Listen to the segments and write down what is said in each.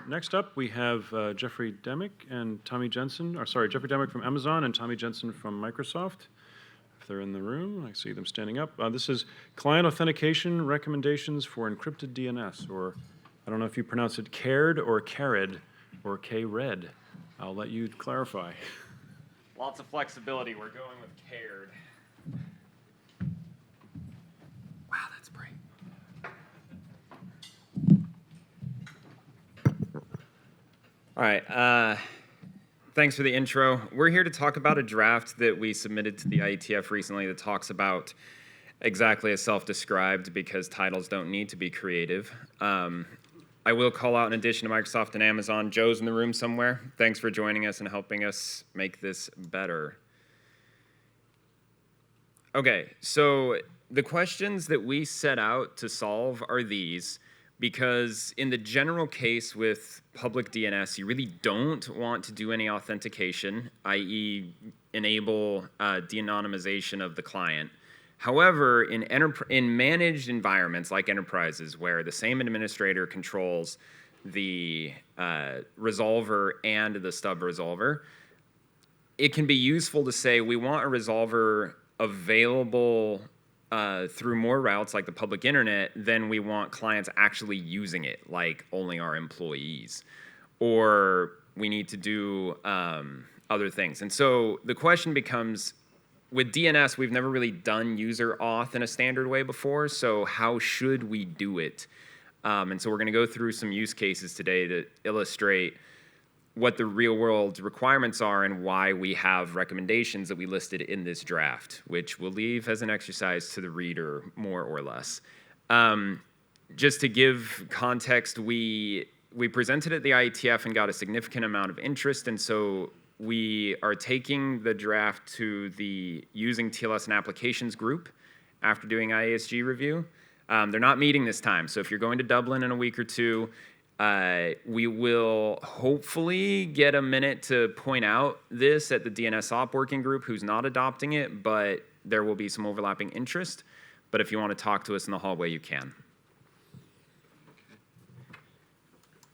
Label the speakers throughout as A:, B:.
A: Next up, we have Jeffrey Demick and Tommy Jensen, or sorry, Jeffrey Demick from Amazon and Tommy Jensen from Microsoft. If they're in the room, I see them standing up. This is Client Authentication Recommendations for Encrypted DNS, or I don't know if you pronounce it CARED or CARED or K-RED. I'll let you clarify.
B: Lots of flexibility. We're going with CARED. Wow, that's bright. All right. Thanks for the intro. We're here to talk about a draft that we submitted to the IETF recently that talks about exactly as self-described because titles don't need to be creative. I will call out, in addition to Microsoft and Amazon, Joe's in the room somewhere. Thanks for joining us and helping us make this better. Okay, so the questions that we set out to solve are these, because in the general case with public DNS, you really don't want to do any authentication, i.e. enable de-anonymization of the client. However, in managed environments like enterprises where the same administrator controls the resolver and the stub resolver, it can be useful to say we want a resolver available through more routes like the public internet than we want clients actually using it, like only our employees. Or we need to do other things. And so the question becomes, with DNS, we've never really done user auth in a standard way before, so how should we do it? And so we're going to go through some use cases today to illustrate what the real-world requirements are and why we have recommendations that we listed in this draft, which we'll leave as an exercise to the reader, more or less. Just to give context, we presented at the IETF and got a significant amount of interest, and so we are taking the draft to the Using TLS and Applications group after doing IASG review. They're not meeting this time, so if you're going to Dublin in a week or two, we will hopefully get a minute to point out this at the DNS-OARC working group who's not adopting it, but there will be some overlapping interest. But if you want to talk to us in the hallway, you can.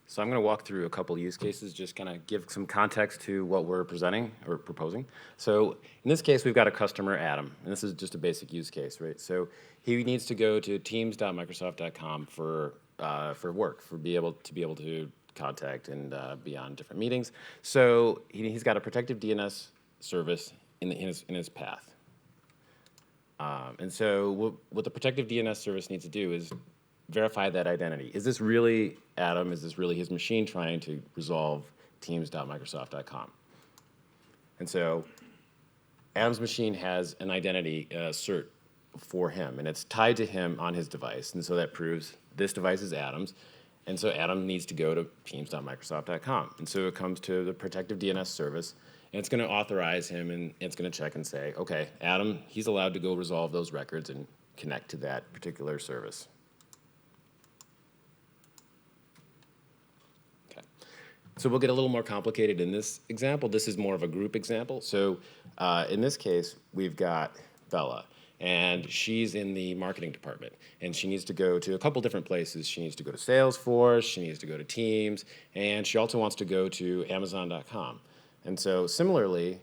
C: So I'm going to walk through a couple use cases, just kind of give some context to what we're presenting or proposing. So in this case, we've got a customer, Adam, and this is just a basic use case, right? So he needs to go to teams.microsoft.com for work, to be able to contact and be on different meetings. So he's got a protective DNS service in his path. And so what the protective DNS service needs to do is verify that identity. Is this really Adam? Is this really his machine trying to resolve teams.microsoft.com? And so Adam's machine has an identity cert for him, and it's tied to him on his device. And so that proves this device is Adam's. And so Adam needs to go to teams.microsoft.com. And so it comes to the protective DNS service, and it's going to authorize him, and it's going to check and say, okay, Adam, he's allowed to go resolve those records and connect to that particular service. So we'll get a little more complicated in this example. This is more of a group example. So in this case, we've got Bella, and she's in the marketing department, and she needs to go to a couple different places. She needs to go to Salesforce, she needs to go to Teams, and she also wants to go to Amazon.com. And so similarly,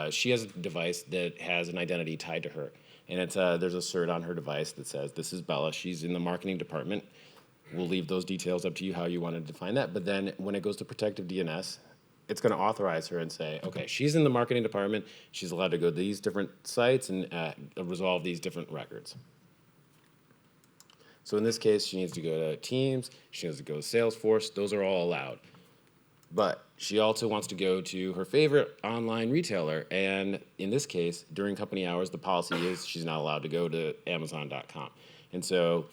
C: she has a device that has an identity tied to her, and there's a cert on her device that says, this is Bella, she's in the marketing department. We'll leave those details up to you how you want to define that. But then when it goes to protective DNS, it's going to authorize her and say, okay, she's in the marketing department. She's allowed to go to these different sites and resolve these different records. So in this case, she needs to go to Teams. She needs to go to Salesforce. Those are all allowed. But she also wants to go to her favorite online retailer. And in this case, during company hours, the policy is she's not allowed to go to Amazon.com. And so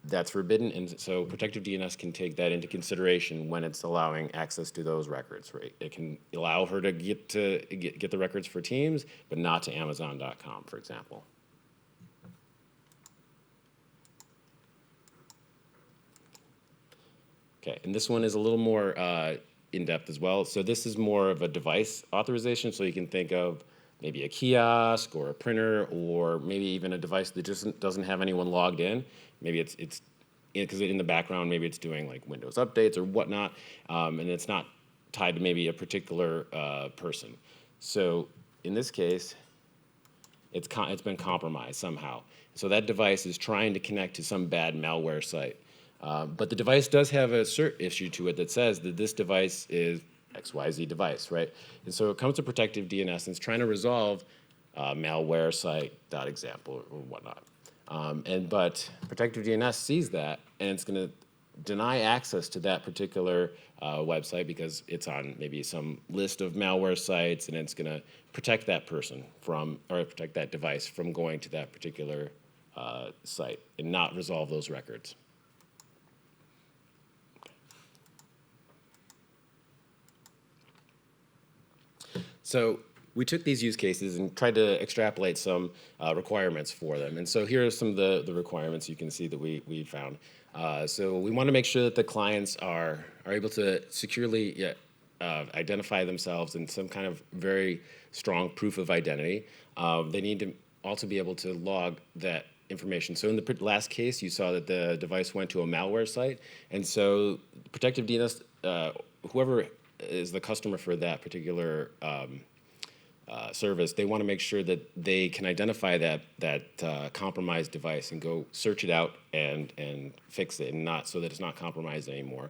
C: that's forbidden, and so protective DNS can take that into consideration when it's allowing access to those records, right? It can allow her to get the records for Teams, but not to Amazon.com, for example. Okay, and this one is a little more in-depth as well. So this is more of a device authorization, so you can think of maybe a kiosk or a printer or maybe even a device that just doesn't have anyone logged in. Maybe it's because in the background maybe it's doing like Windows updates or whatnot, and it's not tied to maybe a particular person. So in this case, it's been compromised somehow. So that device is trying to connect to some bad malware site. But the device does have a cert issue to it that says that this device is XYZ device, right? And so it comes to Protective DNS and it's trying to resolve malware site.example or whatnot. But Protective DNS sees that and it's going to deny access to that particular website because it's on maybe some list of malware sites, and it's going to protect that person from, or protect that device from going to that particular site and not resolve those records. So we took these use cases and tried to extrapolate some requirements for them. And so here are some of the requirements you can see that we found. So we want to make sure that the clients are able to securely identify themselves in some kind of very strong proof of identity. They need to also be able to log that information. So in the last case, you saw that the device went to a malware site. And so Protective DNS, whoever is the customer for that particular service, they want to make sure that they can identify that compromised device and go search it out and fix it, and not so that it's not compromised anymore.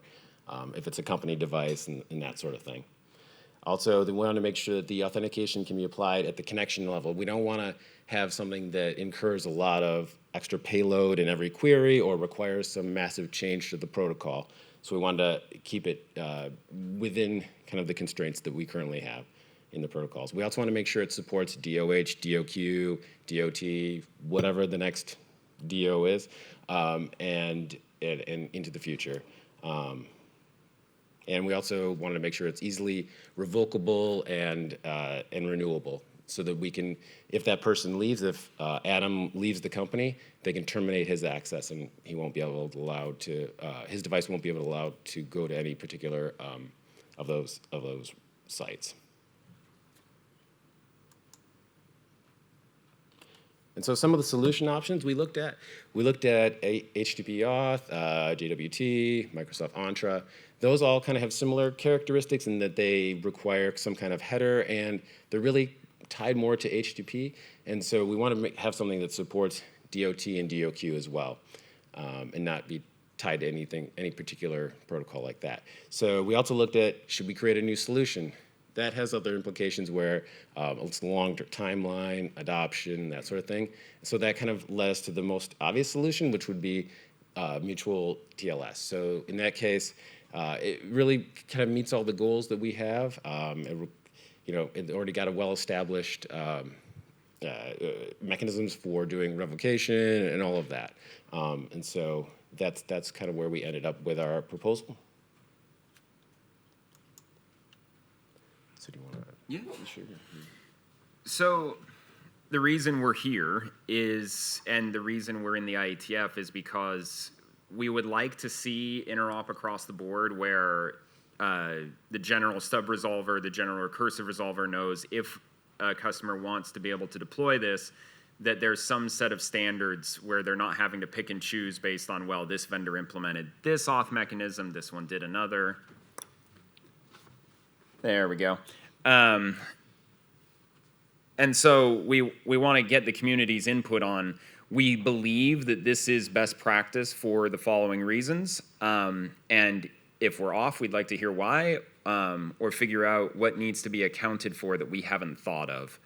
C: If it's a company device and that sort of thing. Also, they want to make sure that the authentication can be applied at the connection level. We don't want to have something that incurs a lot of extra payload in every query or requires some massive change to the protocol. So we wanted to keep it within kind of the constraints that we currently have in the protocols. We also want to make sure it supports DOH, DOQ, DOT, whatever the next DO is, and into the future. And we also wanted to make sure it's easily revocable and renewable, so that we can, if that person leaves, if Adam leaves the company, they can terminate his access, and he won't be able to allow to his device won't be able to allow to go to any particular of those sites. And so some of the solution options we looked at HTTP auth, JWT, Microsoft Entra. Those all kind of have similar characteristics in that they require some kind of header, and they're really tied more to HTTP. And so we want to have something that supports DOT and DOQ as well, and not be tied to any particular protocol like that. So we also looked at, should we create a new solution? That has other implications where it's a long timeline, adoption, that sort of thing. So that kind of led us to the most obvious solution, which would be mutual TLS. So in that case, it really kind of meets all the goals that we have. It already got a well-established mechanisms for doing revocation and all of that. And so that's kind of where we ended up with our proposal. So do you want to?
B: Yeah.
C: Sure.
B: So the reason we're here is, and the reason we're in the IETF is because we would like to see interop across the board where the general stub resolver, the general recursive resolver knows if a customer wants to be able to deploy this, that there's some set of standards where they're not having to pick and choose based on, well, this vendor implemented this auth mechanism, this one did another. There we go. And so we want to get the community's input on, we believe that this is best practice for the following reasons. And if we're off, we'd like to hear why, or figure out what needs to be accounted for that we haven't thought of.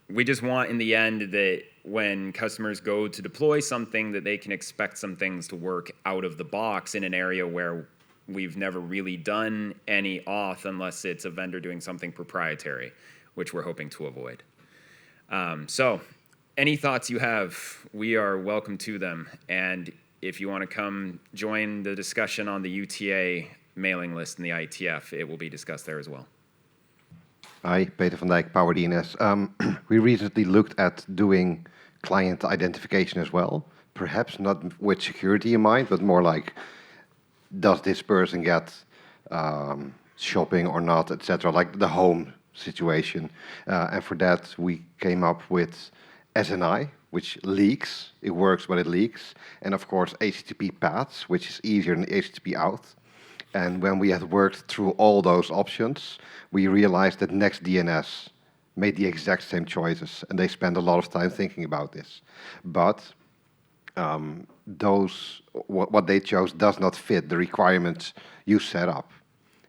B: We just want, in the end, that when customers go to deploy something, that they can expect some things to work out of the box in an area where we've never really done any auth unless it's a vendor doing something proprietary, which we're hoping to avoid. So any thoughts you have, we are welcome to them. And if you want to come join the discussion on the UTA mailing list in the IETF, it will be discussed there as well.
D: Hi, Peter van Dijk, Power DNS. We recently looked at doing client identification as well, perhaps not with security in mind, but more like, does this person get shopping or not, etc., like the home situation. And for that, we came up with SNI, which leaks. It works, but it leaks. And of course, HTTP paths, which is easier than HTTP out. And when we had worked through all those options, we realized that NextDNS made the exact same choices, and they spent a lot of time thinking about this. But what they chose does not fit the requirements you set up,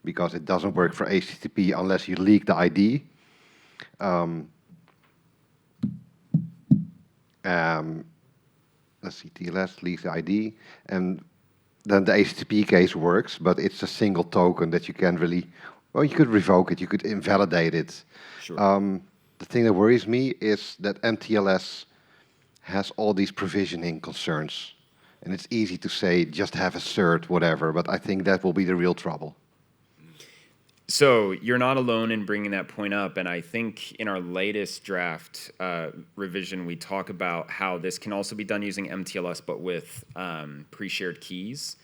D: because it doesn't work for HTTP unless you leak the ID. Let's see, TLS leaks the ID, and then the HTTP case works, but it's a single token that you can't really, well, you could revoke it, you could invalidate it.
B: Sure.
D: The thing that worries me is that MTLS has all these provisioning concerns. And it's easy to say, just have a cert, whatever, but I think that will be the real trouble.
B: So you're not alone in bringing that point up, and I think in our latest draft revision, we talk about how this can also be done using MTLS, but with pre-shared keys.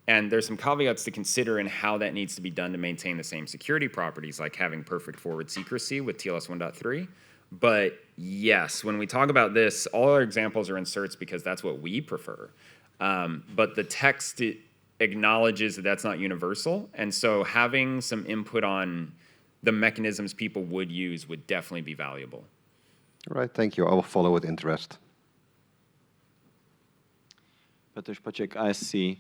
B: And there's some caveats to consider in how that needs to be done to maintain the same security properties, like having perfect forward secrecy with TLS 1.3. But yes, when we talk about this, all our examples are inserts because that's what we prefer. But the text acknowledges that that's not universal. And so having some input on the mechanisms people would use would definitely be valuable.
D: All right, thank you. I will follow with interest.
E: Petr Špaček, ISC.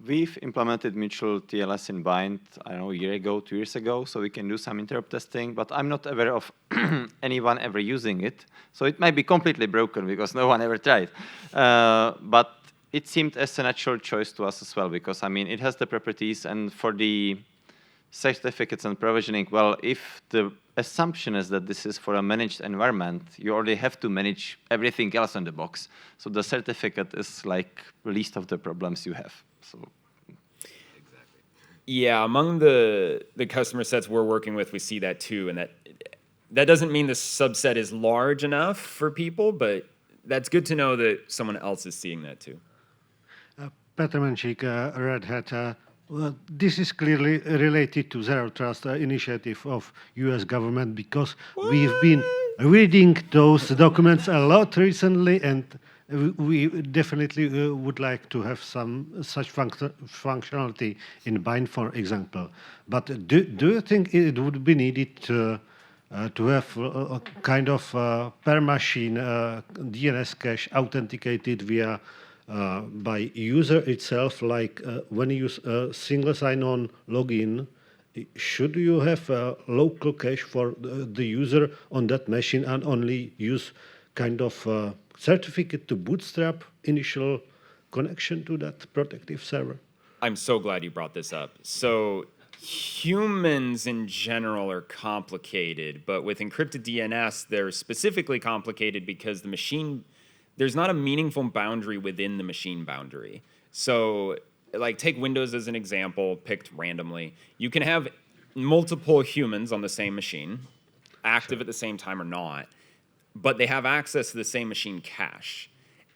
E: We've implemented mutual TLS in bind, I don't know, a year ago, 2 years ago, so we can do some interrupt testing, but I'm not aware of anyone ever using it. So it might be completely broken because no one ever tried. But it seemed as a natural choice to us as well, because, I mean, it has the properties, and for the certificates and provisioning, well, if the assumption is that this is for a managed environment, you already have to manage everything else in the box. So the certificate is like the least of the problems you have. So.
B: Exactly. Yeah, among the customer sets we're working with, we see that too, and that doesn't mean the subset is large enough for people, but that's good to know that someone else is seeing that too.
F: Petr Menšík, Red Hat. Well, this is clearly related to Zero Trust initiative of US government, because we've been reading those documents a lot recently, and we definitely would like to have some such functionality in bind, for example. But do you think it would be needed to have a kind of per machine DNS cache authenticated via by user itself, like when you use a single sign-on login? Should you have a local cache for the user on that machine and only use kind of certificate to bootstrap initial connection to that protective server?
B: I'm so glad you brought this up. So humans in general are complicated, but with encrypted DNS, they're specifically complicated because the machine, there's not a meaningful boundary within the machine boundary. So, like, take Windows as an example, picked randomly. You can have multiple humans on the same machine, active at the same time or not, but they have access to the same machine cache.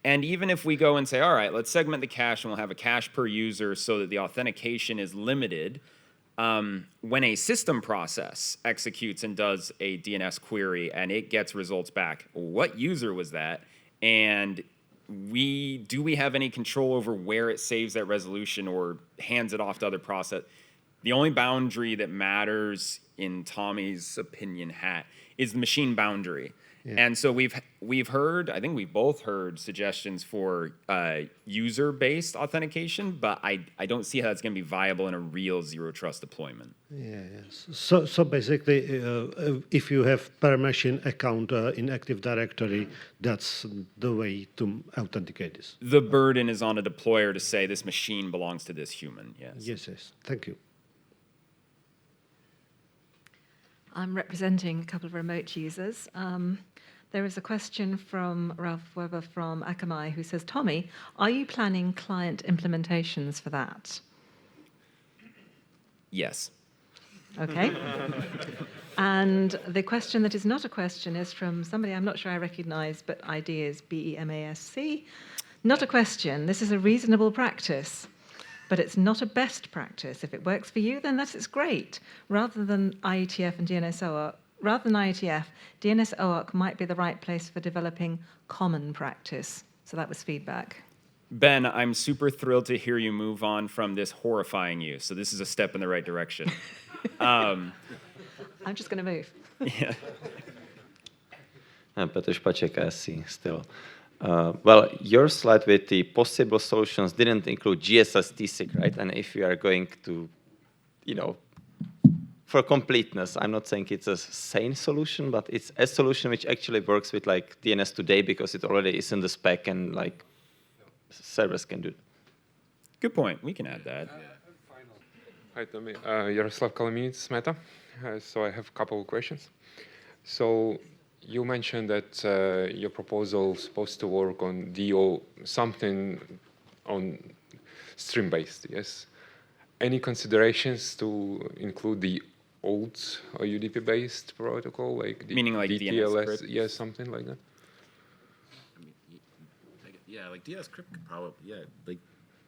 B: And even if we go and say, all right, let's segment the cache and we'll have a cache per user so that the authentication is limited, when a system process executes and does a DNS query and it gets results back, what user was that? And do we have any control over where it saves that resolution or hands it off to other process? The only boundary that matters, in Tommy's opinion hat, is the machine boundary. Yeah. And so we've heard, I think we've both heard suggestions for user-based authentication, but I don't see how that's going to be viable in a real zero trust deployment.
F: Yeah, yes. So basically, if you have per machine account in Active Directory, that's the way to authenticate this.
B: The burden is on a deployer to say this machine belongs to this human. Yes.
F: Yes. Thank you.
G: I'm representing a couple of remote users. There is a question from Ralph Weber from Akamai who says, Tommy, are you planning client implementations for that?
B: Yes.
G: Okay. And the question that is not a question is from somebody I'm not sure I recognize, but ID is BEMASC. Not a question. This is a reasonable practice. But it's not a best practice. If it works for you, then that's great. Rather than IETF and DNS-OARC rather than IETF, DNS-OARC might be the right place for developing common practice. So that was feedback.
B: Ben, I'm super thrilled to hear you move on from this horrifying use. So this is a step in the right direction.
G: I'm just going to move.
B: Yeah.
E: Petr Špaček, I see still. Well, your slide with the possible solutions didn't include GSS TSIG, right? And if you are going to, for completeness, I'm not saying it's a sane solution, but it's a solution which actually works with like DNS today because it already is in the spec and like servers can do it.
B: Good point. We can add that.
H: Hi, Tommy. Yaroslav Kalaminets, Meta. So I have a couple of questions. So you mentioned that your proposal is supposed to work on DO, something on stream-based, yes? Any considerations to include the old UDP-based protocol, like the
B: Meaning like
H: DTLS?
B: DNS?
H: Yes, something like that.
C: Yeah, like DNS crypt could probably, yeah, like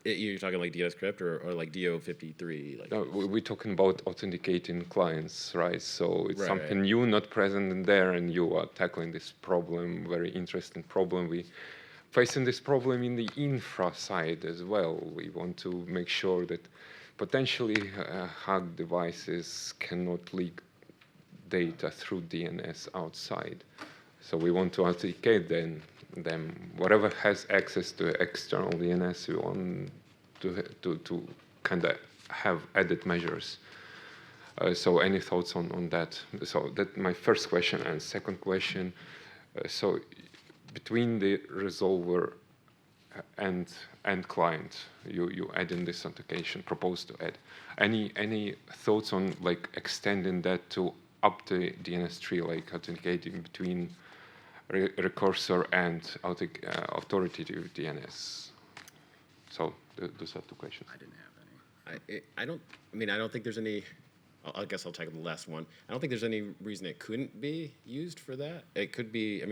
C: you're talking like DNS crypt or like DO53, like.
H: No, we're talking about authenticating clients, right? So it's
C: Right,
H: something
C: right.
H: new, not present in there, and you are tackling this problem, very interesting problem. We facing this problem in the infra side as well. We want to make sure that potentially hacked devices cannot leak data through DNS outside. So we want to authenticate them. Whatever has access to external DNS, we want to kind of have added measures. So any thoughts on that? So that's my first question. And second question, so between the resolver and client, you add in this authentication, propose to add. Any thoughts on like extending that to up the DNS tree, like authenticating between recursor and authoritative DNS? So those are two questions.
C: I didn't have any. I don't think there's any. I guess I'll take the last one. I don't think there's any reason it couldn't be used for that. It could be.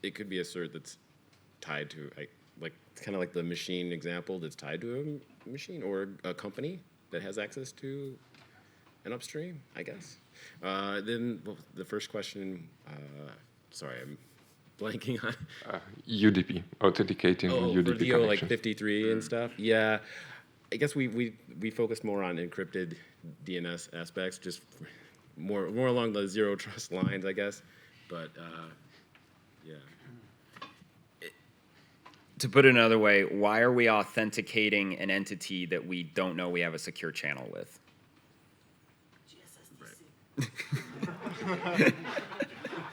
C: It could be a cert that's tied to like kind of like the machine example that's tied to a machine or a company that has access to an upstream, I guess. Then the first question. Sorry, I'm blanking on.
H: UDP, authenticating
C: For
H: UDP
C: DO like
H: connection.
C: 53 and stuff. Yeah, I guess we focused more on encrypted DNS aspects, just more along the zero trust lines, I guess. But yeah.
B: To put it another way, why are we authenticating an entity that we don't know we have a secure channel with?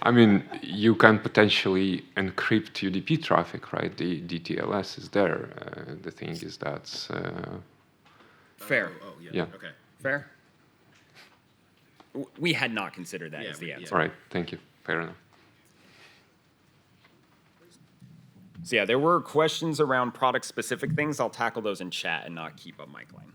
H: I mean, you can potentially encrypt UDP traffic, right? The DTLS is there. The thing is that's
B: Fair.
C: Oh yeah.
H: Yeah.
C: Okay.
B: Fair? We had not considered that
C: Yeah,
B: as the
C: we-
B: answer.
H: all right. Thank you. Fair enough.
B: So yeah, there were questions around product-specific things. I'll tackle those in chat and not keep up mic line.